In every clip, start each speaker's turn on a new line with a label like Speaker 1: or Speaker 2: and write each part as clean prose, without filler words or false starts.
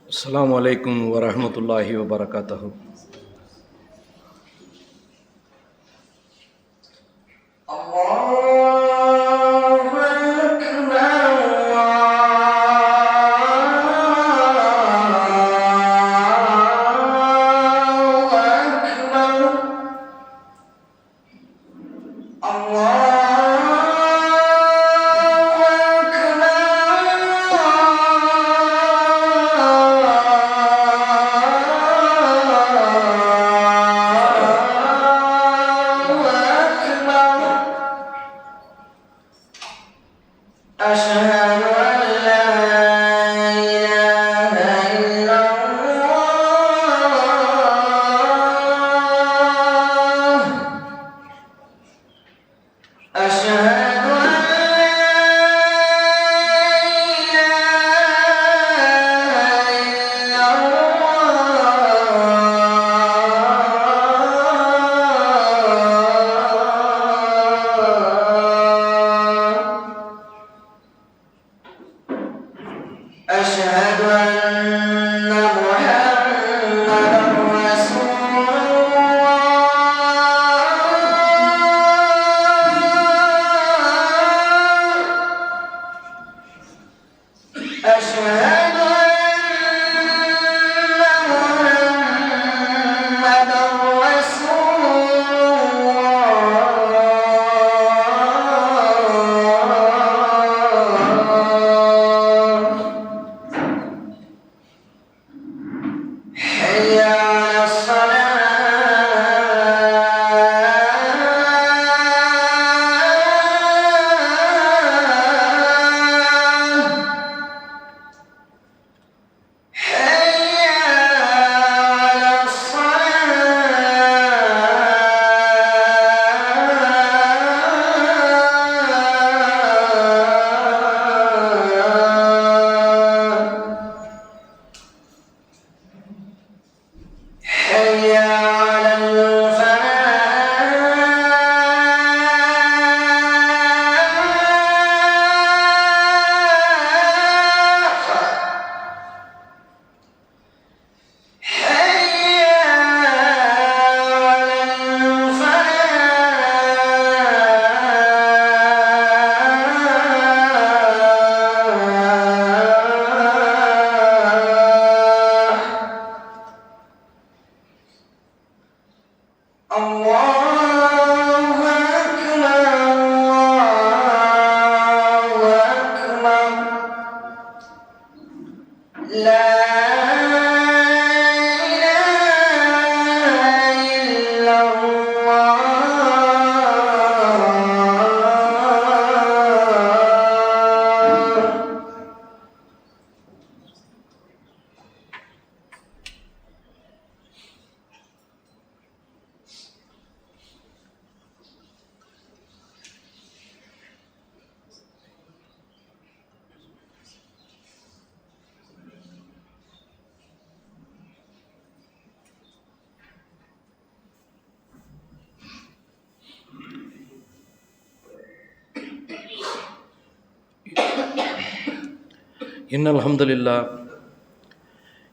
Speaker 1: அஸ்ஸலாமு அலைக்கும் வரஹ்மத்துல்லாஹி வபரகாத்துஹு.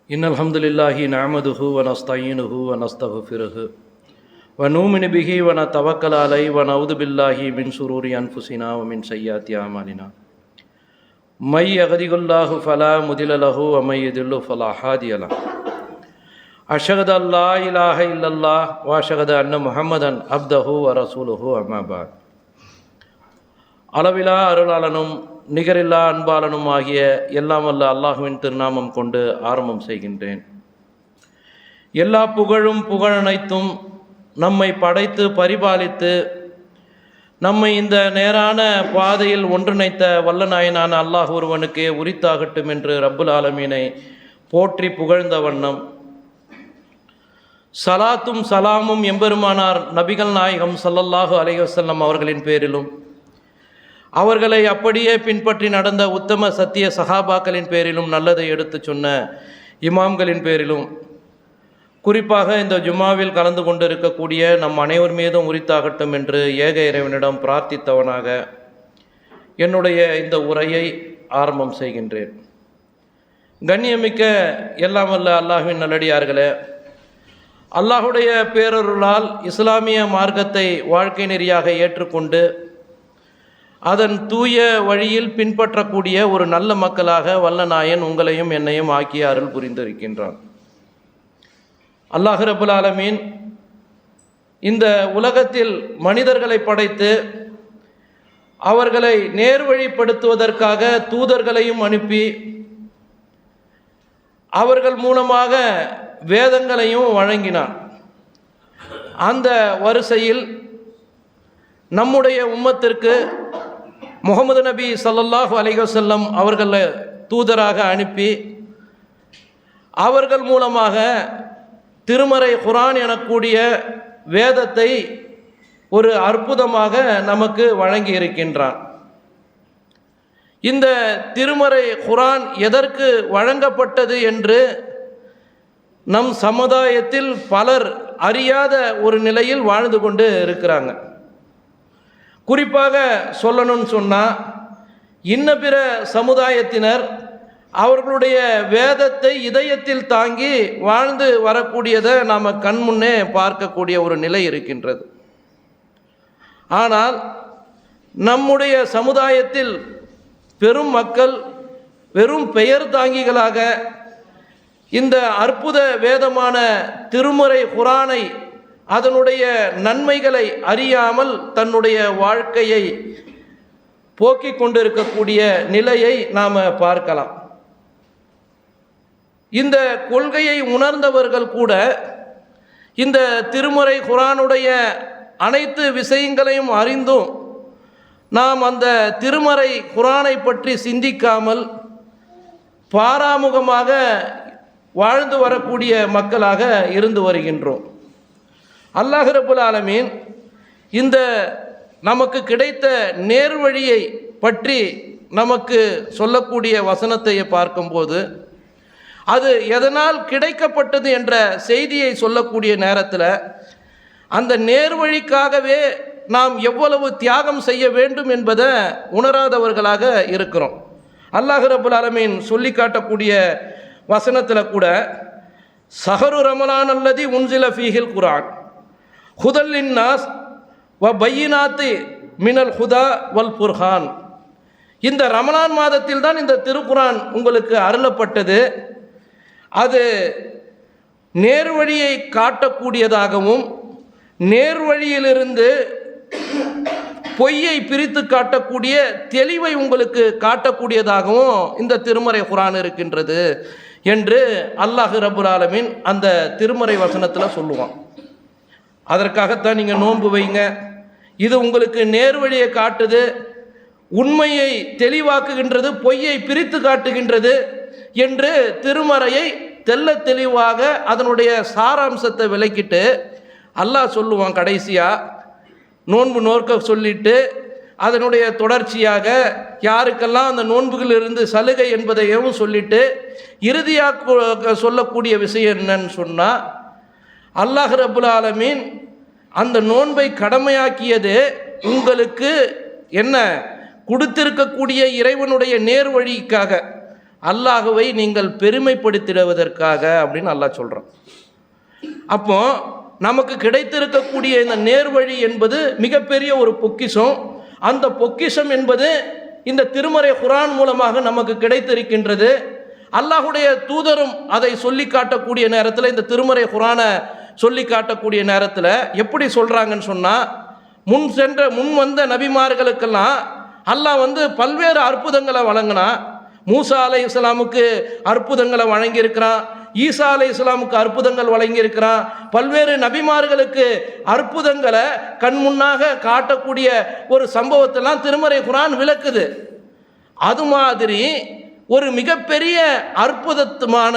Speaker 1: இன்னல் ஹம்துலில்லாஹி நஹ்மதுஹு வ நஸ்தஈனுஹு வ நஸ்தக்ஃபிருஹு வ நூமினு பிஹி வ நதவக்கலு அலைஹி வ நஊது பில்லாஹி மின் ஷுரூரி அன்ஃபுஸினா வ மின் ஸய்யிஆத்தி அமாலினா மை யஹ்திஹில்லாஹு ஃபலா முதில்ல லஹு வ மை யுதில்லு ஃபலா ஹாதிய லஹு அஷ்ஹது அல்லா இலாஹ இல்லல்லாஹ் வ அஷ்ஹது அன்ன முஹம்மதன் அப்துஹு வ ரசூலுஹு அம்மா பஅத். அளவிலா அருளாளனும் நிகரில்லா அன்பாளனும் ஆகிய எல்லாம் வல்ல அல்லாஹுவின் திருநாமம் கொண்டு ஆரம்பம் செய்கின்றேன். எல்லா புகழும் புகழனைத்தும் நம்மை படைத்து பரிபாலித்து நம்மை இந்த நேரான பாதையில் ஒன்றிணைத்த வல்லநாயனான அல்லாஹ் ஒருவனுக்கே உரித்தாகட்டும் என்று ரப்புல் ஆலமீனை போற்றி புகழ்ந்த வண்ணம் சலாத்தும் சலாமும் எம்பெருமானார் நபிகள் நாயகம் ஸல்லல்லாஹு அலைஹி வஸல்லம் அவர்களின் பேரிலும் அவர்களை அப்படியே பின்பற்றி நடந்த உத்தம சத்திய சஹாபாக்களின் பேரிலும் நல்லதை எடுத்து சொன்ன இமாம்களின் பேரிலும் குறிப்பாக இந்த ஜும்மாவில் கலந்து கொண்டிருக்கக்கூடிய நம் அனைவர் மீதும் உரித்தாகட்டும் என்று ஏக இறைவனிடம் பிரார்த்தித்தவனாக என்னுடைய இந்த உரையை ஆரம்பம் செய்கின்றேன். கண்ணியமிக்க எல்லாம் வல்ல அல்லாஹ்வின் நல்லடியார்களே, அல்லாஹுடைய பேரருளால் இஸ்லாமிய மார்க்கத்தை வாழ்க்கை நெறியாக ஏற்றுக்கொண்டு அதன் தூய வழியில் பின்பற்றக்கூடிய ஒரு நல்ல மக்களாக வல்ல நாயன் உங்களையும் என்னையும் ஆக்கிய அருள் புரிந்திருக்கின்றான். அல்லாஹ் ரப்புல் ஆலமீன் இந்த உலகத்தில் மனிதர்களை படைத்து அவர்களை நேர்வழிப்படுத்துவதற்காக தூதர்களையும் அனுப்பி அவர்கள் மூலமாக வேதங்களையும் வழங்கினான். அந்த வரிசையில் நம்முடைய உம்மத்திற்கு முஹம்மது நபி ஸல்லல்லாஹு அலைஹி வஸல்லம் அவர்களை தூதராக அனுப்பி அவர்கள் மூலமாக திருமறை குர்ஆன் எனக்கூடிய வேதத்தை ஒரு அற்புதமாக நமக்கு வழங்கி இருக்கின்றான். இந்த திருமறை குர்ஆன் எதற்கு வழங்கப்பட்டது என்று நம் சமுதாயத்தில் பலர் அறியாத ஒரு நிலையில் வாழ்ந்து கொண்டு இருக்கிறாங்க. குறிப்பாக சொல்லணும்னு சொன்னால், இன்ன பிற சமுதாயத்தினர் அவர்களுடைய வேதத்தை இதயத்தில் தாங்கி வாழ்ந்து வரக்கூடியதை நாம் கண்முன்னே பார்க்கக்கூடிய ஒரு நிலை இருக்கின்றது. ஆனால் நம்முடைய சமுதாயத்தில் பெரும் மக்கள் வெறும் பெயர் தாங்கிகளாக இந்த அற்புத வேதமான திருமறை குர்ஆனை அதனுடைய நன்மைகளை அறியாமல் தன்னுடைய வாழ்க்கையை போக்கிக் கொண்டிருக்கக்கூடிய நிலையை நாம் பார்க்கலாம். இந்த கொள்கையை உணர்ந்தவர்கள் கூட இந்த திருமறை குர்ஆனுடைய அனைத்து விஷயங்களையும் அறிந்தும் நாம் அந்த திருமறை குர்ஆனை பற்றி சிந்திக்காமல் பாராமுகமாக வாழ்ந்து வரக்கூடிய மக்களாக இருந்து வருகின்றோம். அல்லாஹ் ரப்புல் ஆலமீன் இந்த நமக்கு கிடைத்த நேர்வழியை பற்றி நமக்கு சொல்லக்கூடிய வசனத்தை பார்க்கும்போது அது எதனால் கிடைக்கப்பட்டது என்ற செய்தியை சொல்லக்கூடிய நேரத்தில் அந்த நேர்வழிக்காகவே நாம் எவ்வளவு தியாகம் செய்ய வேண்டும் என்பதை உணராதவர்களாக இருக்கிறோம். அல்லாஹ் ரப்புல் ஆலமீன் சொல்லி காட்டக்கூடிய வசனத்தில் கூட ஸஹரு ரமலான் அல்லதி உன்சில ஃபீஹில் குர்ஆன் ஹுதல் லின்னாஸ் வ பையினாத்தி மினல் ஹுதா வல் ஃபுர்கான். இந்த ரமலான் மாதத்தில் தான் இந்த திருக்குர்ஆன் உங்களுக்கு அருளப்பட்டது. அது நேர்வழியை காட்டக்கூடியதாகவும் நேர்வழியிலிருந்து பொய்யை பிரித்து காட்டக்கூடிய தெளிவை உங்களுக்கு காட்டக்கூடியதாகவும் இந்த திருமறை குர்ஆன் இருக்கின்றது என்று அல்லாஹ் ரப்புல் ஆலமீன் அந்த திருமறை வசனத்தில் சொல்லுவான். அதற்காகத்தான் நீங்கள் நோன்பு வைங்க, இது உங்களுக்கு நேர்வழியை காட்டுது, உண்மையை தெளிவாக்குகின்றது, பொய்யை பிரித்து காட்டுகின்றது என்று திருமறையை தெள்ள தெளிவாக அதனுடைய சாராம்சத்தை விளக்கிட்டு அல்லாஹ் சொல்லுவான். கடைசியாக நோன்பு நோக்க சொல்லிட்டு அதனுடைய தொடர்ச்சியாக யாருக்கெல்லாம் அந்த நோன்புகளிலிருந்து சலுகை என்பதையும் சொல்லிட்டு இறுதியாக சொல்லக்கூடிய விஷயம் என்னன்னு சொன்னால், அல்லாஹ் ரப்புல் ஆலமீன் அந்த நோன்பை கடமையாக்கியது உங்களுக்கு என்ன கொடுத்திருக்கக்கூடிய இறைவனுடைய நேர்வழிக்காக, அல்லாஹ்வை நீங்கள் பெருமைப்படுத்திடுவதற்காக அப்படின்னு அல்லாஹ் சொல்கிறான். அப்போ நமக்கு கிடைத்திருக்கக்கூடிய இந்த நேர்வழி என்பது மிகப்பெரிய ஒரு பொக்கிஷம். அந்த பொக்கிஷம் என்பது இந்த திருமறை குர்ஆன் மூலமாக நமக்கு கிடைத்திருக்கின்றது. அல்லாஹுடைய தூதரும் அதை சொல்லி காட்டக்கூடிய நேரத்தில், இந்த திருமறை குர்ஆனை சொல்லி காட்டக்கூடிய நேரத்தில் எப்படி சொல்கிறாங்கன்னு சொன்னால், முன் வந்த நபிமார்களுக்கெல்லாம் அல்லாஹ் பல்வேறு அற்புதங்களை வழங்கினான். மூசா அலைஹிஸ்ஸலாமுக்கு அற்புதங்களை வழங்கியிருக்கிறான், ஈசா அலைஹிஸ்ஸலாமுக்கு அற்புதங்கள் வழங்கியிருக்கிறான், பல்வேறு நபிமார்களுக்கு அற்புதங்களை கண்முன்னாக காட்டக்கூடிய ஒரு சம்பவத்தெல்லாம் திருமறை குர்ஆன் விளக்குது. அது மாதிரி ஒரு மிகப்பெரிய அற்புதமான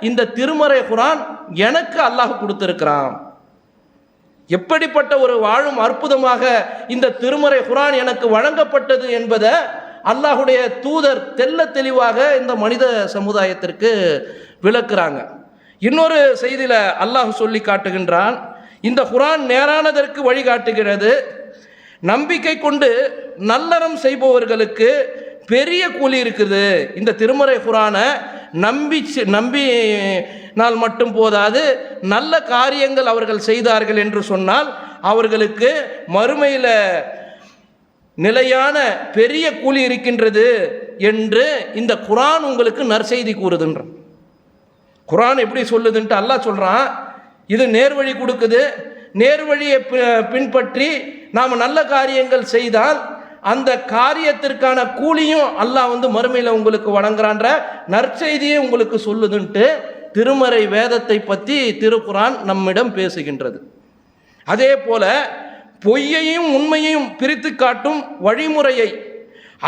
Speaker 1: இந்த திருமறை குர்ஆன் எனக்கு அல்லாஹ் கொடுத்திருக்கிறான். எப்படிப்பட்ட ஒரு வாழும் அற்புதமாக இந்த திருமறை குர்ஆன் எனக்கு வழங்கப்பட்டது என்பதை அல்லாஹுடைய தூதர் தெள்ள தெளிவாக இந்த மனித சமுதாயத்திற்கு விளக்குறாங்க. இன்னொரு செய்தியில் அல்லாஹ் சொல்லி காட்டுகின்றான், இந்த குர்ஆன் நேரானதற்கு வழிகாட்டுகிறது, நம்பிக்கை கொண்டு நல்லறம் செய்பவர்களுக்கு பெரிய கூலி இருக்குது. இந்த திருமறை குர்ஆனை நம்பினால் மட்டும் போதாது, நல்ல காரியங்கள் அவர்கள் செய்தார்கள் என்று சொன்னால் அவர்களுக்கு மறுமையில் நிலையான பெரிய கூலி இருக்கின்றது என்று இந்த குர்ஆன் உங்களுக்கு நற்செய்தி கூறுதுன்ற. குர்ஆன் எப்படி சொல்லுதுன்ட்டு அல்லாஹ் சொல்கிறான், இது நேர்வழி கொடுக்குது. நேர்வழியை பின்பற்றி நாம் நல்ல காரியங்கள் செய்தால் அந்த காரியத்திற்கான கூலியும் அல்லாஹ் மறுமையில் உங்களுக்கு வழங்குறான்ற நற்செய்தியை உங்களுக்கு சொல்லுதுன்ட்டு திருமறை வேதத்தை பற்றி திருக்குர்ஆன் நம்மிடம் பேசுகின்றது. அதே போல பொய்யையும் உண்மையையும் பிரித்து காட்டும் வழிமுறையை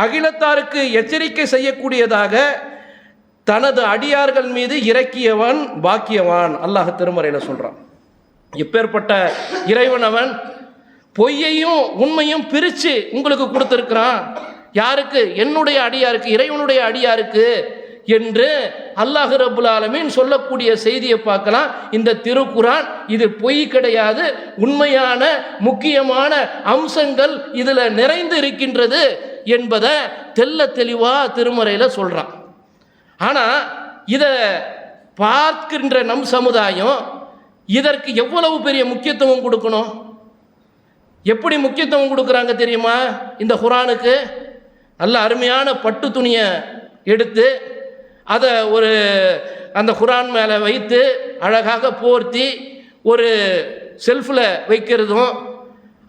Speaker 1: அகிலத்தாருக்கு எச்சரிக்கை செய்யக்கூடியதாக தனது அடியார்கள் மீது இறக்கியவன் பாக்கியவான். அல்லாஹ் திருமறையில் சொல்கிறான். இப்பேற்பட்ட இறைவன் அவன் பொய்யையும் உண்மையும் பிரித்து உங்களுக்கு கொடுத்துருக்கிறான். யாருக்கு? என்னுடைய அடியாருக்கு, இறைவனுடைய அடியாருக்கு என்று அல்லாஹ் ரப்புல் ஆலமீன் சொல்லக்கூடிய செய்தியை பார்க்கலாம் இந்த திருக்குர்ஆன். இது பொய் கிடையாது, உண்மையான முக்கியமான அம்சங்கள் இதில் நிறைந்து இருக்கின்றது என்பதை தெல்ல தெளிவாக திருமறையில் சொல்கிறான். ஆனால் இதை பார்க்கின்ற நம் சமுதாயம் இதற்கு எவ்வளவு பெரிய முக்கியத்துவம் கொடுக்கணும்? எப்படி முக்கியத்துவம் கொடுக்குறாங்க தெரியுமா? இந்த குர்ஆனுக்கு நல்ல அருமையான பட்டு துணியை எடுத்து அதை அந்த குர்ஆன் மேலே வைத்து அழகாக போர்த்தி ஒரு செல்ஃபில் வைக்கிறதும்,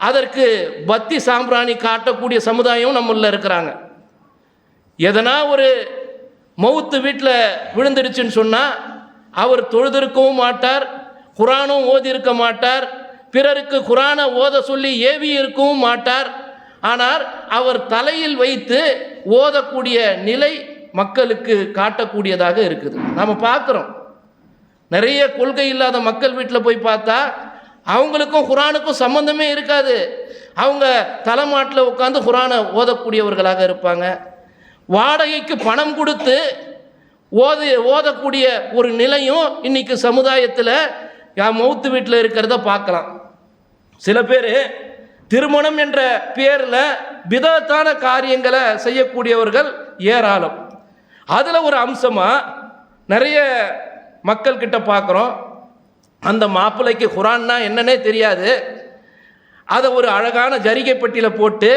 Speaker 1: அதற்கு பத்தி சாம்பிராணி காட்டக்கூடிய சமுதாயம் நம்மள இருக்கிறாங்க. எதனா ஒரு மவுத்து வீட்டில் விழுந்துடுச்சுன்னு சொன்னால் அவர் தொழுதிருக்கவும் மாட்டார், குர்ஆனும் ஓதியிருக்க மாட்டார், பிறருக்கு குர்ஆனை ஓத சொல்லி ஏவி இருக்கவும் மாட்டார். ஆனால் அவர் தலையில் வைத்து ஓதக்கூடிய நிலை மக்களுக்கு காட்டக்கூடியதாக இருக்குது. நாம் பார்க்குறோம். நிறைய கொள்கை இல்லாத மக்கள் வீட்டில் போய் பார்த்தா அவங்களுக்கும் குர்ஆனுக்கும் சம்பந்தமே இருக்காது. அவங்க தலைமாட்டில் உட்காந்து குர்ஆனை ஓதக்கூடியவர்களாக இருப்பாங்க. வாடகைக்கு பணம் கொடுத்து ஓதக்கூடிய ஒரு நிலையும் இன்னைக்கு சமுதாயத்தில் மௌத்து வீட்டில் இருக்கிறத பார்க்கலாம். சில பேர் திருமணம் என்ற பேரில் பிதத்தான காரியங்களை செய்யக்கூடியவர்கள் ஏராளம். அதில் ஒரு அம்சமாக நிறைய மக்கள்கிட்ட பார்க்குறோம். அந்த மாப்பிள்ளைக்கு குர்ஆன்னா என்னன்னே தெரியாது. அதை ஒரு அழகான ஜரிகை பெட்டியில் போட்டு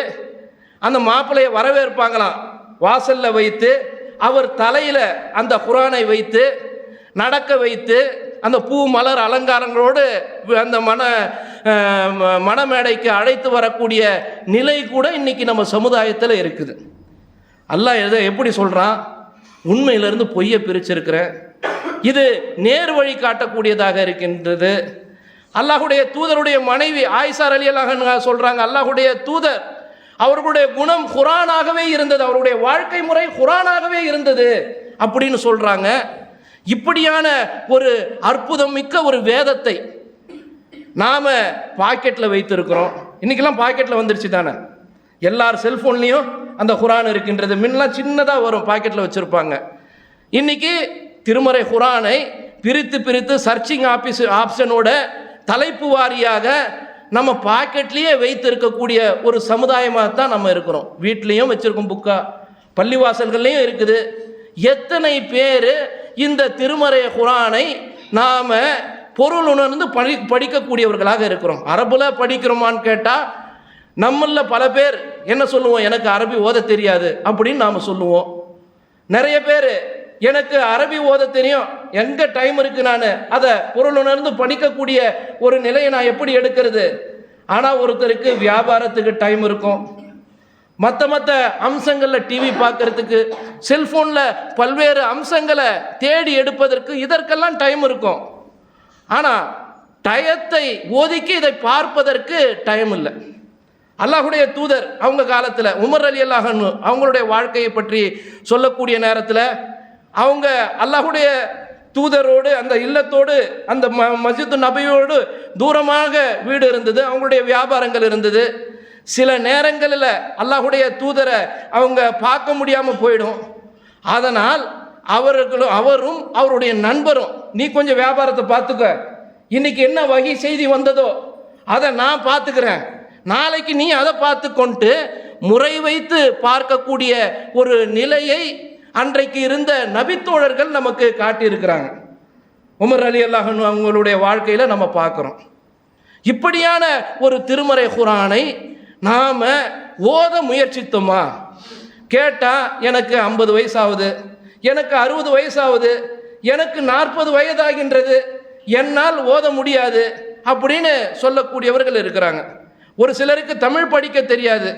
Speaker 1: அந்த மாப்பிள்ளையை வரவேற்பாங்களாம். வாசலில் வைத்து அவர் தலையில் அந்த குர்ஆனை வைத்து நடக்க வைத்து அந்த பூ மலர் அலங்காரங்களோடு அந்த மணமேடைக்கு அழைத்து வரக்கூடிய நிலை கூட இன்னைக்கு நம்ம சமுதாயத்தில் இருக்குது. அல்லாஹ் எதை எப்படி சொல்கிறான்? உண்மையிலிருந்து பொய்யை பிரிச்சிருக்கிறேன். இது நேர் வழி காட்டக்கூடியதாக இருக்கின்றது. அல்லாஹுடைய தூதருடைய மனைவி ஆயிஷா ரலியல்லாஹு அன்ஹா சொல்கிறாங்க, அல்லாஹுடைய தூதர் அவர்களுடைய குணம் குர்ஆனாகவே இருந்தது, அவருடைய வாழ்க்கை முறை குர்ஆனாகவே இருந்தது அப்படின்னு சொல்கிறாங்க. இப்படியான ஒரு அற்புதம் மிக்க ஒரு வேதத்தை நாம் பாக்கெட்டில் வைத்திருக்கிறோம். இன்றைக்கெல்லாம் பாக்கெட்டில் வந்துருச்சு தானே, எல்லார் செல்ஃபோன்லேயும் அந்த குர்ஆன் இருக்கின்றது. முன்னெல்லாம் சின்னதாக வரும், பாக்கெட்டில் வச்சுருப்பாங்க. இன்றைக்கி திருமறை குர்ஆனை பிரித்து சர்ச்சிங் ஆப்ஷனோட தலைப்பு வாரியாக நம்ம பாக்கெட்லேயே வைத்திருக்கக்கூடிய ஒரு சமுதாயமாக தான் நம்ம இருக்கிறோம். வீட்லேயும் வச்சுருக்கோம், புக்கா பள்ளிவாசல்கள்லேயும் இருக்குது. எத்தனை பேர் இந்த திருமறை குர்ஆனை நாம் பொருள் உணர்ந்து படிக்கக்கூடியவர்களாக இருக்கிறோம்? அரபுல படிக்கிறோமான்னு கேட்டால் நம்மளில் பல பேர் என்ன சொல்லுவோம், எனக்கு அரபி ஓத தெரியாது அப்படின்னு நாம் சொல்லுவோம். நிறைய பேர் எனக்கு அரபி ஓத தெரியும், எங்கே டைம் இருக்குது, நான் அதை பொருள் உணர்ந்து படிக்கக்கூடிய ஒரு நிலையை நான் எப்படி எடுக்கிறது? ஆனால் ஒருத்தருக்கு வியாபாரத்துக்கு டைம் இருக்கும், மற்ற அம்சங்களில் டிவி பார்க்கறதுக்கு, செல்ஃபோனில் பல்வேறு அம்சங்களை தேடி எடுப்பதற்கு, இதற்கெல்லாம் டைம் இருக்கும். ஆனால் டயத்தை ஒதுக்கி இதை பார்ப்பதற்கு டைம் இல்லை. அல்லாஹுடைய தூதர் அவங்க காலத்தில் உமர் ரலியல்லாஹு அன்ஹு அவங்களுடைய வாழ்க்கையை பற்றி சொல்லக்கூடிய நேரத்தில் அவங்க அல்லாஹுடைய தூதரோடு அந்த இல்லத்தோடு அந்த மஸ்ஜித் நபியோடு தூரமாக வீடு இருந்தது, அவங்களுடைய வியாபாரங்கள் இருந்தது. சில நேரங்களில் அல்லாஹுடைய தூதரை அவங்க பார்க்க முடியாமல் போயிடும். அதனால் அவரும் அவருடைய நண்பரும், நீ கொஞ்சம் வியாபாரத்தை பார்த்துக்க, இன்னைக்கு என்ன வகை செய்தி வந்ததோ அதை நான் பார்த்துக்கிறேன், நாளைக்கு நீ அதை பார்த்து கொண்டு முறை வைத்து பார்க்கக்கூடிய ஒரு நிலையை அன்றைக்கு இருந்த நபித்தோழர்கள் நமக்கு காட்டியிருக்கிறாங்க. உமர் ரலியல்லாஹு அன்ஹு அவங்களுடைய வாழ்க்கையில் நம்ம பார்க்குறோம். இப்படியான ஒரு திருமறை குர்ஆனை நாம் ஓத முயற்சித்தோமா? கேட்டால் எனக்கு 50 வயசாகுது, எனக்கு 60 வயசாகுது, எனக்கு 40 வயதாகின்றது, என்னால் ஓத முடியாது அப்படின்னு சொல்லக்கூடியவர்கள் இருக்கிறாங்க. ஒரு சிலருக்கு தமிழ் படிக்க தெரியாது.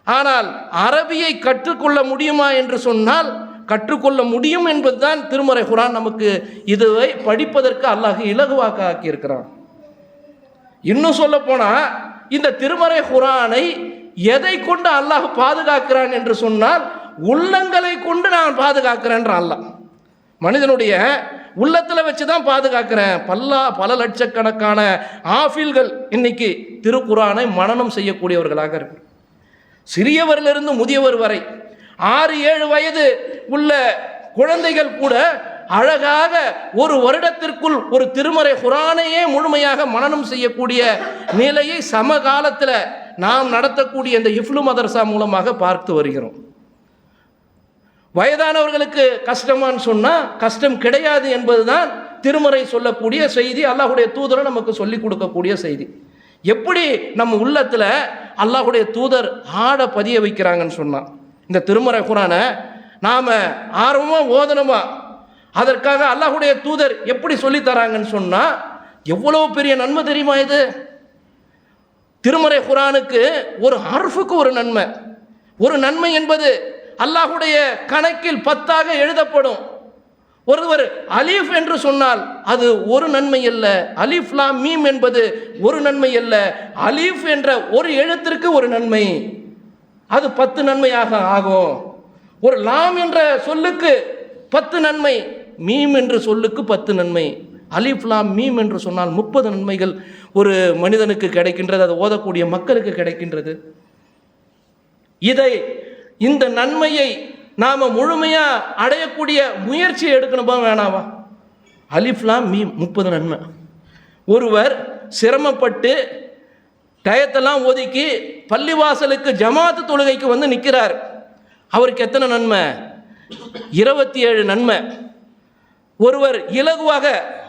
Speaker 1: ஆனால் அரபியை கற்றுக்கொள்ள முடியுமா என்று சொன்னால் கற்றுக்கொள்ள முடியும் என்பதுதான் திருமறை குர்ஆன் நமக்கு இதுவை படிப்பதற்கு அல்லாஹ் இலகுவாக ஆக்கியிருக்கிறான். இன்னும் சொல்ல போனால் இந்த திருமறை குர்ஆனை எதை கொண்டு அல்லாஹ் பாதுகாக்கிறான் என்று சொன்னால் உள்ளங்களை கொண்டு நான் பாதுகாக்கிறேன் அல்லாஹ். மனிதனுடைய உள்ளத்தில் வச்சு தான் பாதுகாக்கிறேன். பல லட்சக்கணக்கான ஆஃபில்கள் இன்னைக்கு திருக்குர்ஆனை மனனம் செய்யக்கூடியவர்களாக இருக்கு. சிறியவரிலிருந்து முதியவர் வரை 6-7 வயது உள்ள குழந்தைகள் கூட அழகாக ஒரு வருடத்திற்குள் ஒரு திருமறை குர்ஆனையே முழுமையாக மனனம் செய்யக்கூடிய நிலையை சமகாலத்தில் நாம் நடத்தக்கூடிய இந்த இஃப்லு மதரசா மூலமாக பார்த்து வருகிறோம். வயதானவர்களுக்கு கஷ்டமான்னு சொன்னால் கஷ்டம் கிடையாது என்பதுதான் திருமறை சொல்லக்கூடிய செய்தி, அல்லாஹ்வுடைய தூதரை நமக்கு சொல்லிக் கொடுக்கக்கூடிய செய்தி. எப்படி நம்ம உள்ளத்தில் அல்லாஹ்வுடைய தூதர் ஆட பதிய வைக்கிறாங்கன்னு சொன்னால், இந்த திருமறை குர்ஆனை நாம் ஆர்வமாக ஓதணுமா, அதற்காக அல்லாஹ்வுடைய தூதர் எப்படி சொல்லி தராங்கன்னு சொன்னால் எவ்வளோ பெரிய நன்மை தெரியுமா? இது திருமறை குர்ஆனுக்கு ஒரு ஹர்ஃபுக்கு ஒரு நன்மை. ஒரு நன்மை என்பது அல்லாஹ்வுடைய கணக்கில் 10ஆக எழுதப்படும். ஒருவர் அலீஃப் என்று சொன்னால் அது ஒரு நன்மை அல்ல. அலிஃப் லாம் மீம் என்பது ஒரு நன்மை அல்ல. அலீஃப் என்ற ஒரு எழுத்திற்கு ஒரு நன்மை, அது 10 நன்மையாக ஆகும். ஒரு லாம் என்ற சொல்லுக்கு 10 நன்மை, மீம் என்று சொல்லுக்கு 10 நன்மை. அலிஃப் லாம் மீம் என்று சொன்னால் 30 நன்மைகள் ஒரு மனிதனுக்கு கிடைக்கின்றது, அதை ஓதக்கூடிய மக்களுக்கு கிடைக்கின்றது. இந்த நன்மையை நாம் முழுமையாக அடையக்கூடிய முயற்சி எடுக்கணுமா வேணாவா? அலிஃப் லாம் மீம் 30 நன்மை. ஒருவர் சிரமப்பட்டு டயத்தெல்லாம் ஒதுக்கி பள்ளிவாசலுக்கு ஜமாத்து தொழுகைக்கு வந்து நிற்கிறார், அவருக்கு எத்தனை நன்மை? 27 நன்மை. ஒருவர் இலகுவாக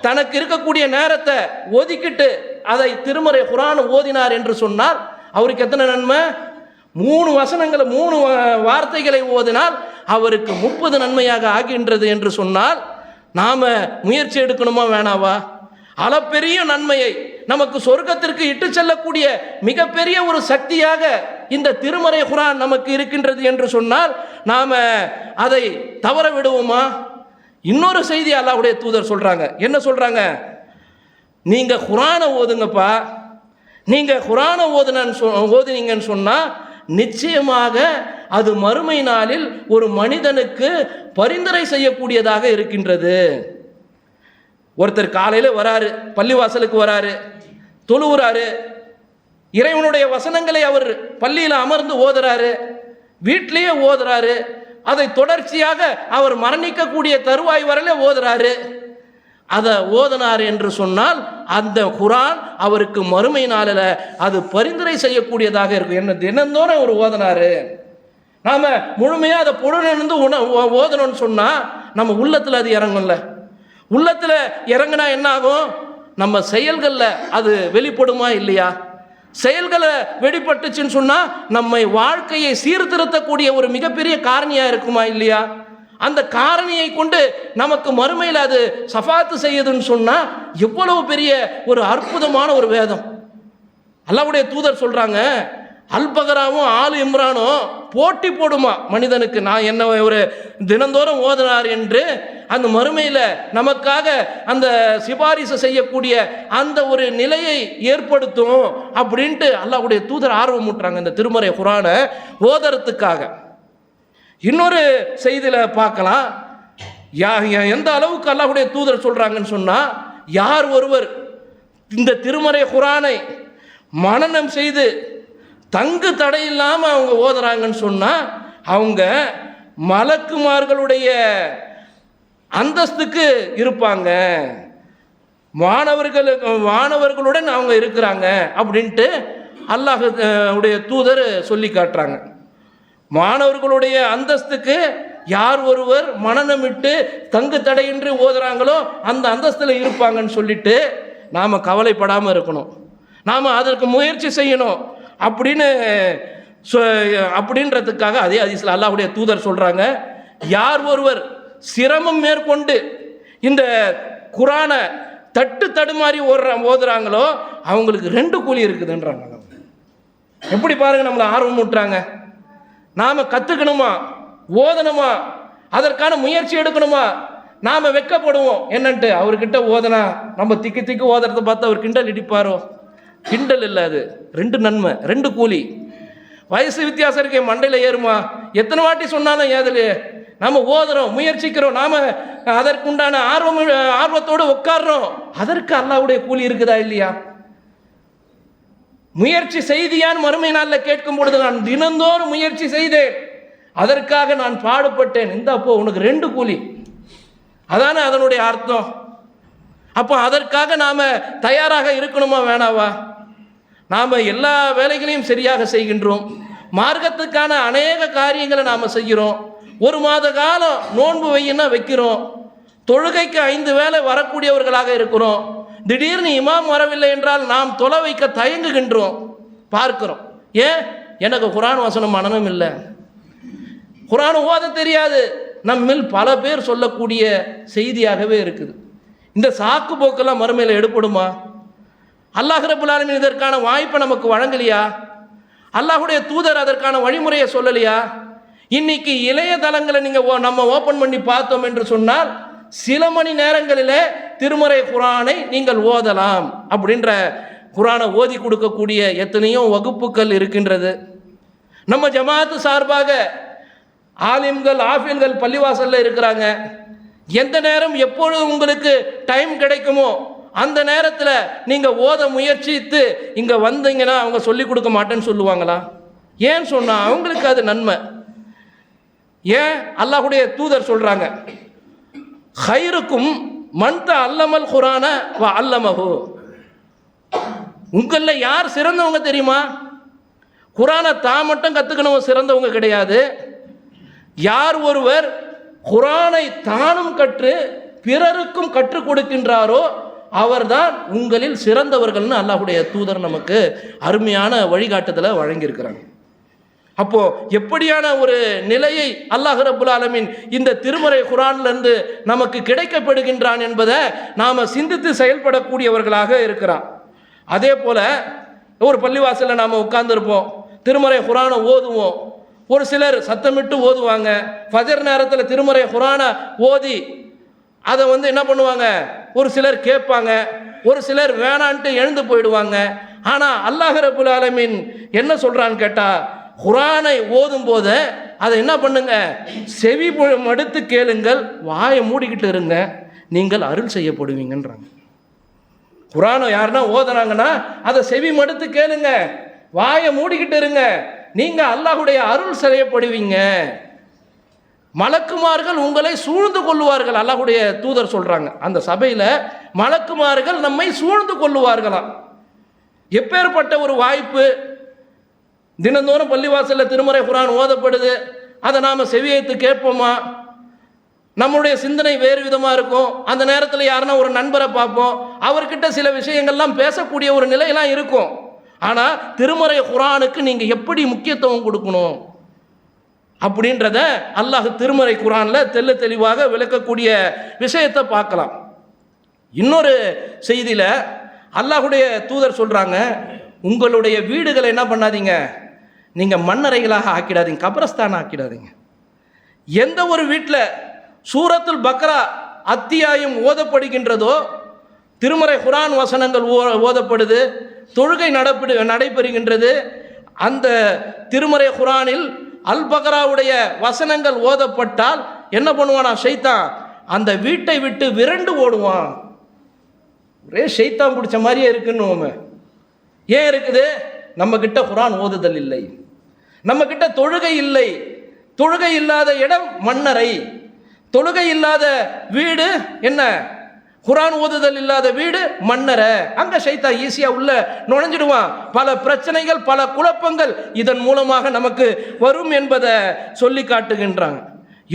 Speaker 1: தனக்கு இருக்கக்கூடிய நேரத்தை ஒதுக்கிட்டு அதை திருமறை குர்ஆன் ஓதினார் என்று சொன்னால் அவருக்கு எத்தனை நன்மை? 3 வசனங்களை 3 வார்த்தைகளை ஓதினால் அவருக்கு 30 நன்மையாக ஆகின்றது என்று சொன்னால் நாம் முயற்சி எடுக்கணுமா வேணாவா? அளப்பெரிய நன்மையை நமக்கு சொர்க்கத்திற்கு இட்டு செல்லக்கூடிய மிகப்பெரிய ஒரு சக்தியாக இந்த திருமறை குர்ஆன் நமக்கு இருக்கின்றது என்று சொன்னால் நாம் அதை தவற விடுவோமா? இன்னொரு செய்தி அல்லாஹ்வுடைய தூதர் சொல்கிறாங்க. என்ன சொல்கிறாங்க? நீங்கள் குர்ஆனை ஓதுங்கப்பா, நீங்கள் குர்ஆனை ஓதுனீங்கன்னு சொன்னால் நிச்சயமாக அது மறுமை நாளில் ஒரு மனிதனுக்கு பரிந்துரை செய்யக்கூடியதாக இருக்கின்றது. ஒருத்தர் காலையில் வராரு, பள்ளிவாசலுக்கு வராரு, தொழுகிறாரு, இறைவனுடைய வசனங்களை அவர் பள்ளியில் அமர்ந்து ஓதுறாரு, வீட்டிலேயே ஓதுறாரு, அதை தொடர்ச்சியாக அவர் மரணிக்கக்கூடிய தருவாய் வரலே ஓதுறாரு. அதை ஓதனார் என்று சொன்னால் அந்த குர்ஆன் அவருக்கு மறுமை நாளில் அது பரிந்துரை செய்யக்கூடியதாக இருக்கும். என்ன தினந்தோறும் அவர் ஓதனாரு, நாம் முழுமையாக அதை பொருளிலிருந்து ஓதணும்னு சொன்னால் நம்ம உள்ளத்தில் அது இறங்கும்ல. உள்ளத்தில் இறங்குனா என்ன ஆகும்? நம்ம செயல்களில் அது வெளிப்படுமா இல்லையா? செயல்களை வெளிப்பட்டுச்சுன்னு சொன்னால் நம்மை வாழ்க்கையை சீர்திருத்தக்கூடிய ஒரு மிகப்பெரிய காரணியாக இருக்குமா இல்லையா? அந்த காரணியை கொண்டு நமக்கு மறுமையில் அது சஃபாத்து செய்யுதுன்னு சொன்னால் எவ்வளவு பெரிய ஒரு அற்புதமான ஒரு வேதம். அல்லாஹ்வுடைய தூதர் சொல்கிறாங்க, அல்பகராவும் ஆலு இம்ரானும் போட்டி போடுமா மனிதனுக்கு, நான் என்ன ஒரு தினந்தோறும் ஓதினார் என்று அந்த மறுமையில் நமக்காக அந்த சிபாரிசு செய்யக்கூடிய அந்த ஒரு நிலையை ஏற்படுத்தும் அப்படின்ட்டு அல்லாஹ்வுடைய தூதர் ஆர்வம் ஊட்டுறாங்க இந்த திருமறை குர்ஆனை ஓதறதுக்காக. இன்னொரு செய்தியில் பார்க்கலாம், எந்த அளவுக்கு அல்லாஹ்வுடைய தூதர் சொல்கிறாங்கன்னு சொன்னால், யார் ஒருவர் இந்த திருமறை குர்ஆனை மனனம் செய்து தங்கு தடையில்லாமல் அவங்க ஓதுறாங்கன்னு சொன்னால் அவங்க மலக்குமார்களுடைய அந்தஸ்துக்கு இருப்பாங்க, மாணவர்களுடன் அவங்க இருக்கிறாங்க அப்படின்ட்டு அல்லாஹ்வுடைய தூதர் சொல்லி காட்டுறாங்க. மாணவர்களுடைய அந்தஸ்துக்கு யார் ஒருவர் மனநமிட்டு தங்கு தடையின்றி ஓதுறாங்களோ அந்த அந்தஸ்தில் இருப்பாங்கன்னு சொல்லிட்டு நாம் கவலைப்படாமல் இருக்கணும், நாம் அதற்கு முயற்சி செய்யணும் அப்படின்றதுக்காக அதே ஹதீஸ்ல அல்லாஹ்வுடைய தூதர் சொல்கிறாங்க, யார் ஒருவர் சிரமம் மேற்கொண்டு இந்த குரானை தடுமாறி ஓதுறாங்களோ அவங்களுக்கு 2 கூலி இருக்குதுன்றாங்க. எப்படி பாருங்க, நம்மளை ஆர்வம் ஊட்டுறாங்க. நாம் கற்றுக்கணுமா, ஓதணுமா, அதற்கான முயற்சி எடுக்கணுமா? நாம் வெட்கப்படுவோம் என்னன்ட்டு. அவர்கிட்ட ஓதனா நம்ம திக்கு ஓதுறதை பார்த்து அவர் கிண்டல் இடிப்பாரோ? கிண்டல் இல்லை, அது 2 நன்மை, 2 கூலி. வயசு வித்தியாசம் இருக்கே, மண்டையில் ஏறுமா? எத்தனை வாட்டி சொன்னாலும் ஏதலையே. நாம் ஓதுறோம், முயற்சிக்கிறோம், நாம் அதற்குண்டான ஆர்வத்தோடு உட்கார்றோம். அதற்கு அல்லாஹ்வுடைய கூலி இருக்குதா இல்லையா? முயற்சி செய்தியான்னு மறுமை நாளில் கேட்கும் பொழுது, நான் தினந்தோறும் முயற்சி செய்தேன், அதற்காக நான் பாடுபட்டேன், இந்த அப்போ உனக்கு 2 கூலி. அதானே அதனுடைய அர்த்தம். அப்போ அதற்காக நாம் தயாராக இருக்கணுமா வேணாவா? நாம் எல்லா வேலைகளையும் சரியாக செய்கின்றோம், மார்க்கத்துக்கான அநேக காரியங்களை நாம் செய்கிறோம். 1 மாத காலம் நோன்பு வையினா வைக்கிறோம், தொழுகைக்கு 5 வேளை வரக்கூடியவர்களாக இருக்கிறோம். திடீர்னு இமாம் வரவில்லை என்றால் நாம் தொலை வைக்க தயங்குகின்றோம், பார்க்கிறோம். ஏன்? எனக்கு குர்ஆன் வசனம் மனனம் இல்லை, குர்ஆன் ஓத தெரியாது. நம்மில் பல பேர் சொல்லக்கூடிய செய்தியாகவே இருக்குது. இந்த சாக்கு போக்கெல்லாம் மறுமையில் எடுப்படுமா? அல்லாஹ் ரப்பல் ஆலமீன் இதற்கான வாய்ப்பை நமக்கு வழங்கலையா? அல்லாஹ்வுடைய தூதர் அதற்கான வழிமுறையை சொல்லலையா? இன்னைக்கு இளையதளங்களை நீங்கள் நம்ம ஓப்பன் பண்ணி பார்த்தோம் என்று சொன்னால் சில மணி நேரங்களிலே திருமறை குர்ஆனை நீங்கள் ஓதலாம் அப்படின்ற குர்ஆனை ஓதி கொடுக்கக்கூடிய எத்தனையோ வகுப்புகள் இருக்கின்றது. நம்ம ஜமாத்து சார்பாக ஆலிம்கள் ஆஃபில்கள் பள்ளிவாசலில் இருக்கிறாங்க. எந்த நேரம் எப்பொழுது உங்களுக்கு டைம் கிடைக்குமோ அந்த நேரத்தில் நீங்கள் ஓத முயற்சித்து இங்கே வந்தீங்கன்னா அவங்க சொல்லிக் கொடுக்க மாட்டேன்னு சொல்லுவாங்களா? ஏன் சொன்னால் அவங்களுக்கு அது நன்மை. ஏன்? அல்லாஹ்வுடைய தூதர் சொல்கிறாங்க, ஹைருக்கும் மன் தஅல்லமல் குர்ஆன வ அல்லமஹு. உங்களில் யார் சிறந்தவங்க தெரியுமா? குர்ஆனை தான் மட்டும் கற்றுக்கணும் சிறந்தவங்க கிடையாது. யார் ஒருவர் குர்ஆனை தானும் கற்று பிறருக்கும் கற்றுக் கொடுக்கின்றாரோ அவர்தான் உங்களில் சிறந்தவர்கள்னு அல்லாஹ்வுடைய தூதர் நமக்கு அருமையான வழிகாட்டுதலை வழங்கியிருக்கிறாங்க. அப்போ எப்படியான ஒரு நிலையை அல்லாஹ் ரப்பல் ஆலமீன் இந்த திருமறை குர்ஆனிலிருந்து நமக்கு கிடைக்கப்படுகின்றான் என்பதை நாம் சிந்தித்து செயல்படக்கூடியவர்களாக இருக்கிறான். அதே போல் ஒரு பள்ளிவாசலில் நாம் உட்கார்ந்துருப்போம், திருமறை குர்ஆனை ஓதுவோம். ஒரு சிலர் சத்தமிட்டு ஓதுவாங்க. ஃபஜர் நேரத்தில் திருமறை குர்ஆனை ஓதி அதை என்ன பண்ணுவாங்க, ஒரு சிலர் கேட்பாங்க, ஒரு சிலர் வேணான்ட்டு எழுந்து போயிடுவாங்க. ஆனால் அல்லாஹ் ரப்பல் ஆலமீன் என்ன சொல்கிறான்னு கேட்டால், குர்ஆனை ஓதும் போது அதை என்ன பண்ணுங்க, செவி மடுத்து கேளுங்கள், வாயை மூடிக்கிட்டு இருங்க, நீங்கள் அருள் செய்யப்படுவீங்கன்றாங்க. குர்ஆனை யாருன்னா ஓதுறாங்கன்னா அதை செவி மடுத்து கேளுங்க, வாயை மூடிக்கிட்டு இருங்க, நீங்கள் அல்லாஹ்வுடைய அருள் செய்யப்படுவீங்க. மலக்குமார்கள் உங்களை சூழ்ந்து கொள்ளுவார்கள். அல்லாஹ்வுடைய தூதர் சொல்கிறாங்க, அந்த சபையில் மலக்குமார்கள் நம்மை சூழ்ந்து கொள்ளுவார்களாம். எப்பேற்பட்ட ஒரு வாய்ப்பு! தினந்தோறும் பள்ளிவாசலில் திருமறை குர்ஆன் ஓதப்படுது, அதை நாம் செவியைத்து கேட்போமா? நம்முடைய சிந்தனை வேறு விதமாக இருக்கும். அந்த நேரத்தில் யாருன்னா ஒரு நண்பரை பார்ப்போம், அவர்கிட்ட சில விஷயங்கள்லாம் பேசக்கூடிய ஒரு நிலையெல்லாம் இருக்கும். ஆனால் திருமறை குர்ஆனுக்கு நீங்கள் எப்படி முக்கியத்துவம் கொடுக்கணும் அப்படின்றத அல்லாஹ் திருமறை குர்ஆனில் தெள்ள தெளிவாக விளக்கக்கூடிய விஷயத்தை பார்க்கலாம். இன்னொரு செய்தியில் அல்லாஹ்வுடைய தூதர் சொல்கிறாங்க, உங்களுடைய வீடுகளை என்ன பண்ணாதீங்க, நீங்கள் மண்ணறைகளாக ஆக்கிடாதீங்க, கபரஸ்தான் ஆக்கிடாதீங்க. எந்த ஒரு வீட்டில் சூரத்துல் பக்ரா அத்தியாயம் ஓதப்படுகின்றதோ, திருமறை குர்ஆன் வசனங்கள் ஓதப்படுது, தொழுகை நடைபெறுகின்றது, அந்த திருமறை குர்ஆனில் அல் பக்ராவுடைய வசனங்கள் ஓதப்பட்டால் என்ன பண்ணுவானா ஷைத்தான், அந்த வீட்டை விட்டு விரண்டு ஓடுவான். ஒரே ஷைத்தான் பிடிச்ச மாதிரியே இருக்குன்னு. ஏன் இருக்குது? நம்ம கிட்ட குர்ஆன் ஓதுதல் இல்லை, நம்ம கிட்ட தொழுகை இல்லை. தொழுகை இல்லாத இடம் மண்ணறை, தொழுகை இல்லாத வீடு என்ன குர்ஆன் ஓதுதல் இல்லாத வீடு மண்ணறை, அங்கே ஷைத்தான் ஈஸியாக உள்ள நுழைஞ்சிடுவான். பல பிரச்சனைகள், பல குழப்பங்கள் இதன் மூலமாக நமக்கு வரும் என்பதை சொல்லி காட்டுகின்றாங்க.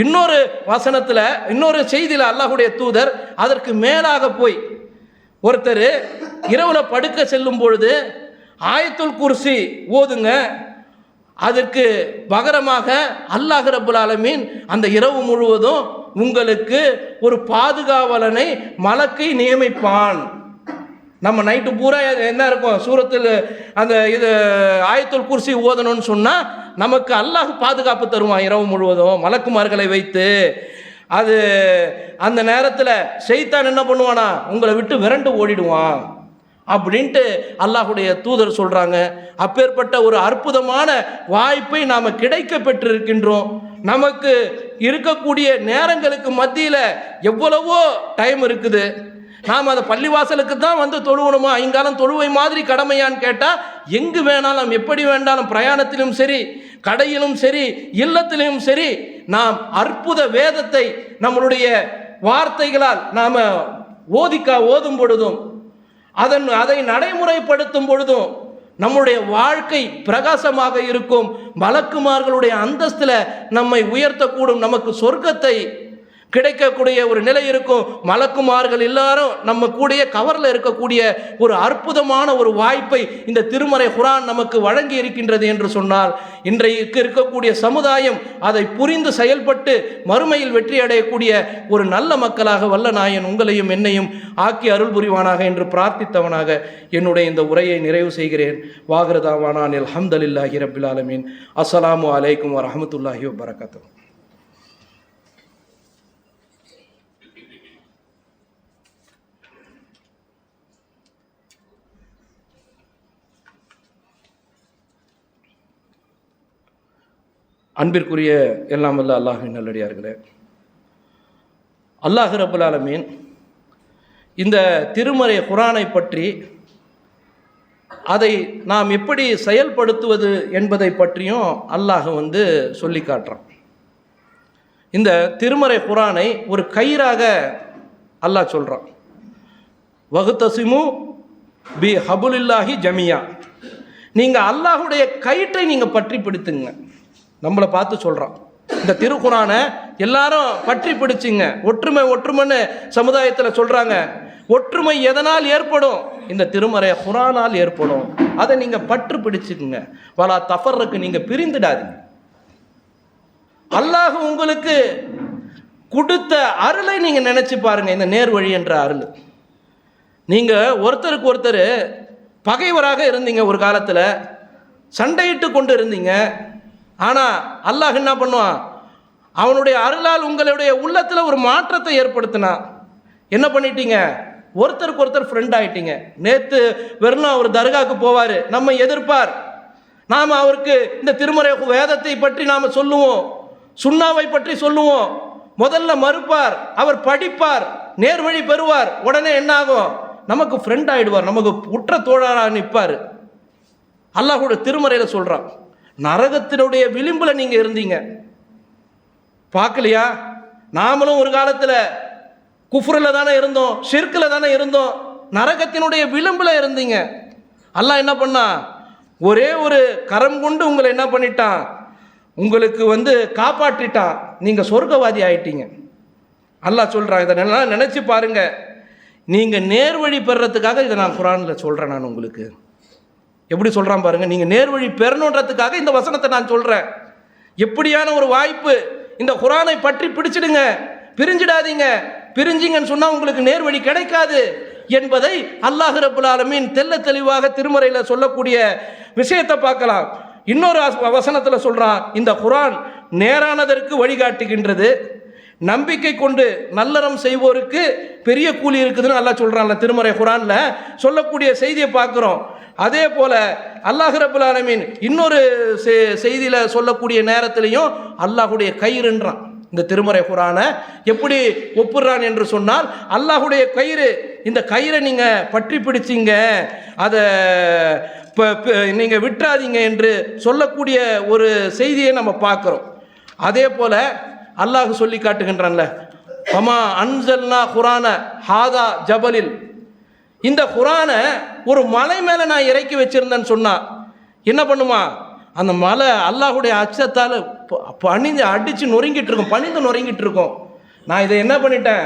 Speaker 1: இன்னொரு வசனத்தில், இன்னொரு செய்தியில் அல்லாஹ்வுடைய தூதர் அதற்கு மேலாக போய், ஒருத்தர் இரவுல படுக்க செல்லும் பொழுது ஆயத்துல் குர்சி ஓதுங்க, அதற்கு பகரமாக அல்லாஹ் ரப்புல் ஆலமீன் அந்த இரவு முழுவதும் உங்களுக்கு ஒரு பாதுகாவலனை மலக்கை நியமிப்பான். நம்ம நைட்டு பூரா என்ன இருக்கும், சூரத்தில் அந்த இது ஆயத்துல் குர்சி ஓதணும்னு சொன்னால் நமக்கு அல்லாஹ் பாதுகாப்பு தருவான் இரவு முழுவதும் மலக்குமார்களை வைத்து. அது அந்த நேரத்தில் ஷைத்தான் என்ன பண்ணுவானா, உங்களை விட்டு விரண்டு ஓடிடுவான் அப்படின்ட்டு அல்லாஹுடைய தூதர் சொல்கிறாங்க. அப்பேற்பட்ட ஒரு அற்புதமான வாய்ப்பை நாம் கிடைக்க பெற்றிருக்கின்றோம். நமக்கு இருக்கக்கூடிய நேரங்களுக்கு மத்தியில் எவ்வளவோ டைம் இருக்குது. நாம் அதை பள்ளிவாசலுக்கு தான் வந்து தொழுவணுமா, ஐங்காலம் தொழுவை மாதிரி கடமையான்னு கேட்டால் எங்கு வேணாலும் எப்படி வேண்டாலும், பிரயாணத்திலும் சரி, கடையிலும் சரி, இல்லத்திலும் சரி, நாம் அற்புத வேதத்தை நம்மளுடைய வார்த்தைகளால் நாம் ஓதும் பொழுதும் அதை நடைமுறைப்படுத்தும் பொழுதும் நம்முடைய வாழ்க்கை பிரகாசமாக இருக்கும். மலக்குமார்களுடைய அந்தஸ்தில் நம்மை உயர்த்தக்கூடும், நமக்கு சொர்க்கத்தை கிடைக்கக்கூடிய ஒரு நிலை இருக்கும். மலக்குமார்கள் எல்லாரும் நம்ம கூடிய கவரில் இருக்கக்கூடிய ஒரு அற்புதமான ஒரு வாய்ப்பை இந்த திருமறை குர்ஆன் நமக்கு வழங்கி இருக்கின்றது என்று சொன்னால், இன்றைக்கு இருக்கக்கூடிய சமுதாயம் அதை புரிந்து செயல்பட்டு மறுமையில் வெற்றி அடையக்கூடிய ஒரு நல்ல மக்களாக வல்ல நாயன் உங்களையும் என்னையும் ஆக்கி அருள் புரிவானாக என்று பிரார்த்தித்தவனாக என்னுடைய இந்த உரையை நிறைவு செய்கிறேன். வாகிரதாவானான் அல்ஹம்துலில்லாஹி ரப்பில் ஆலமீன். அஸ்ஸலாமு அலைக்கும் வரஹ்மத்துல்லாஹி வபரகாத்துஹு. அன்பிற்குரிய எல்லாம் வல்ல அல்லாஹ்வின் நல்லடியார்களே, அல்லாஹ் ரப்புல் ஆலமீன் இந்த திருமறை குர்ஆனை பற்றி, அதை நாம் எப்படி செயல்படுத்துவது என்பதை பற்றியும் அல்லாஹ் சொல்லி காட்டுறான். இந்த திருமறை குர்ஆனை ஒரு கயிறாக அல்லாஹ் சொல்கிறான். வகுத்தசிமு பி ஹபுலில்லாஹி ஜமியா, நீங்கள் அல்லாஹுடைய கயிற்றை நீங்கள் பற்றி பிடித்துங்க. நம்மளை பார்த்து சொல்கிறான், இந்த திருக்குர்ஆனை எல்லாரும் பற்றி பிடிச்சிங்க. ஒற்றுமைன்னு சமுதாயத்தில் சொல்கிறாங்க. ஒற்றுமை எதனால் ஏற்படும்? இந்த திருமறை குர்ஆனால் ஏற்படும். அதை நீங்கள் பற்று பிடிச்சுக்குங்க. வலா தஃபர்ருக்கு, நீங்கள் பிரிந்துடாதீங்க. அல்லாஹ் உங்களுக்கு கொடுத்த அருளை நீங்கள் நினச்சி பாருங்கள். இந்த நேர்வழி என்ற அருள், நீங்கள் ஒருத்தருக்கு ஒருத்தர் பகைவராக இருந்தீங்க, ஒரு காலத்தில் சண்டையிட்டு கொண்டு இருந்தீங்க. ஆனால் அல்லாஹ் என்ன பண்ணுவான், அவனுடைய அருளால் உங்களுடைய உள்ளத்தில் ஒரு மாற்றத்தை ஏற்படுத்தினான். என்ன பண்ணிட்டீங்க, ஒருத்தருக்கு ஒருத்தர் ஃப்ரெண்ட் ஆகிட்டீங்க. நேற்று வெறும் அவர் தர்காவுக்கு போவார், நம்ம எதிர்ப்பார். நாம் அவருக்கு இந்த திருமறை வேதத்தை பற்றி நாம் சொல்லுவோம், சுன்னாவை பற்றி சொல்லுவோம். முதல்ல மறுப்பார், அவர் படிப்பார், நேர்வழி பெறுவார். உடனே என்ன ஆகும், நமக்கு ஃப்ரெண்ட் ஆகிடுவார், நமக்கு உற்ற தோழராக நிற்பார். அல்லாஹ்வுடைய திருமறையில் சொல்கிறான், நரகத்தினுடைய விளிம்பில் நீங்கள் இருந்தீங்க, பார்க்கலையா? நாமளும் ஒரு காலத்தில் குஃப்ரில் தானே இருந்தோம், ஷிர்கில் தானே இருந்தோம், நரகத்தினுடைய விளிம்பில் இருந்தீங்க. அல்லாஹ் என்ன பண்ணா, ஒரே ஒரு கரம் கொண்டு உங்களை என்ன பண்ணிட்டான், உங்களுக்கு காப்பாற்றிட்டான். நீங்கள் சொர்க்கவாதி ஆயிட்டீங்க. அல்லாஹ் சொல்கிறான், இதை நல்லா நினச்சி பாருங்கள். நீங்கள் நேர்வழி பெறுறதுக்காக இதை நான் குர்ஆனில் சொல்கிறேன். நான் உங்களுக்கு எப்படி சொல்கிறான் பாருங்கள். நீங்கள் நேர்வழி பெறணுன்றதுக்காக இந்த வசனத்தை நான் சொல்கிறேன். எப்படியான ஒரு வாய்ப்பு! இந்த குர்ஆனை பற்றி பிடிச்சிடுங்க, பிரிஞ்சிடாதீங்க. பிரிஞ்சிங்கன்னு சொன்னால் உங்களுக்கு நேர்வழி கிடைக்காது என்பதை அல்லாஹ் ரப்புல் ஆலமீன் தெள்ள தெளிவாக திருமறையில் சொல்லக்கூடிய விஷயத்தை பார்க்கலாம். இன்னொரு வசனத்தில் சொல்கிறான், இந்த குர்ஆன் நேரானதற்கு வழிகாட்டுகின்றது, நம்பிக்கை கொண்டு நல்லறம் செய்வோருக்கு பெரிய கூலி இருக்குதுன்னு அல்லாஹ் சொல்கிறான்ல. திருமறை குர்ஆனில் சொல்லக்கூடிய செய்தியை பார்க்குறோம். அதே போல் அல்லாஹ் ரப்புல் ஆலமீன் இன்னொரு செய்தியில் சொல்லக்கூடிய நேரத்திலையும் அல்லாஹுடைய கயிறுன்றான். இந்த திருமறை குர்ஆனை எப்படி ஒப்புறான் என்று சொன்னால், அல்லாஹுடைய கயிறு, இந்த கயிறை நீங்கள் பற்றி பிடிச்சிங்க, அதை நீங்கள் விட்டுறாதீங்க என்று சொல்லக்கூடிய ஒரு செய்தியை நம்ம பார்க்குறோம். அதே போல் அல்லாஹ் சொல்லி காட்டுகின்றான்ல, அம்மா அன்சல்னா குரான ஹாதா ஜபலில், இந்த குரானை ஒரு மலை மேலே நான் இறக்கி வச்சிருந்தேன்னு சொன்னா என்ன பண்ணுமா? அந்த மலை அல்லாஹுடைய அச்சத்தால் பணிந்து அடித்து நொறுங்கிட்டு இருக்கும், பணிந்து நொறுங்கிட்டு இருக்கும். நான் இதை என்ன பண்ணிட்டேன்,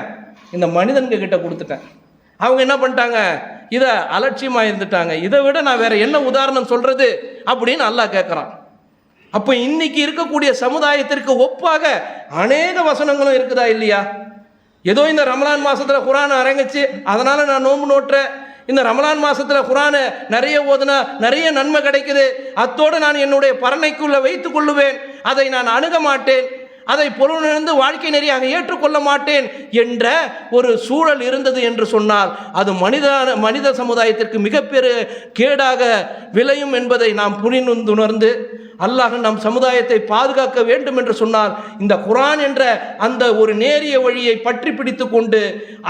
Speaker 1: இந்த மனிதன்க கிட்ட கொடுத்துட்டேன். அவங்க என்ன பண்ணிட்டாங்க, இதை அலட்சியமாக இருந்துட்டாங்க. இதை விட நான் வேற என்ன உதாரணம் சொல்றது அப்படின்னு அல்லாஹ் கேட்குறான். அப்போ இன்னைக்கு இருக்கக்கூடிய சமுதாயத்திற்கு ஒப்பாக அநேக வசனங்களும் இருக்குதா இல்லையா? ஏதோ இந்த ரமலான் மாசத்துல குரானை அரங்கிச்சு அதனால நான் நோன்பு நோட்டுறேன், இந்த ரமலான் மாசத்துல குரானை நிறைய ஓதுனா நிறைய நன்மை கிடைக்குது, அத்தோடு நான் என்னுடைய பரணைக்குள்ள வைத்துக் கொள்ளுவேன், அதை நான் அணுக மாட்டேன், அதை பொருளிலிருந்து வாழ்க்கை நெறியாக ஏற்றுக்கொள்ள மாட்டேன் என்ற ஒரு சூழல் இருந்தது என்று சொன்னால் அது மனித சமுதாயத்திற்கு மிகப்பெரிய கேடாக விளையும் என்பதை நாம் புரிந்துணர்ந்து அல்லாஹ் நம் சமுதாயத்தை பாதுகாக்க வேண்டும் என்று சொன்னால் இந்த குர்ஆன் என்ற அந்த ஒரு நேரிய வழியை பற்றி பிடித்து கொண்டு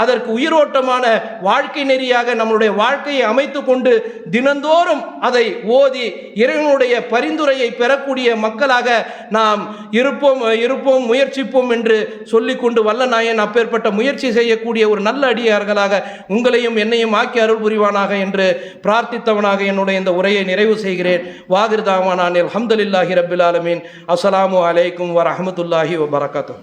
Speaker 1: அதற்கு உயிரோட்டமான வாழ்க்கை நெறியாக நம்முடைய வாழ்க்கையை அமைத்து கொண்டு தினந்தோறும் அதை ஓதி இறைவனுடைய பரிந்துரையை பெறக்கூடிய மக்களாக நாம் இருப்போம் முயற்சிப்போம் என்று சொல்லிக்கொண்டு வல்ல நாயன் அப்பேற்பட்ட முயற்சி செய்யக்கூடிய ஒரு நல்ல அடியார்களாக உங்களையும் என்னையும் ஆக்கி அருள் புரிவானாக என்று பிரார்த்தித்தவனாக என்னுடைய இந்த உரையை நிறைவு செய்கிறேன். வாகிர் தாவானான் அல்ஹம்துலில்லாஹி ரப்பில் ஆலமீன். அஸ்ஸலாமு அலைக்கும் வரஹ்மத்துல்லாஹி வபரகாத்துஹு.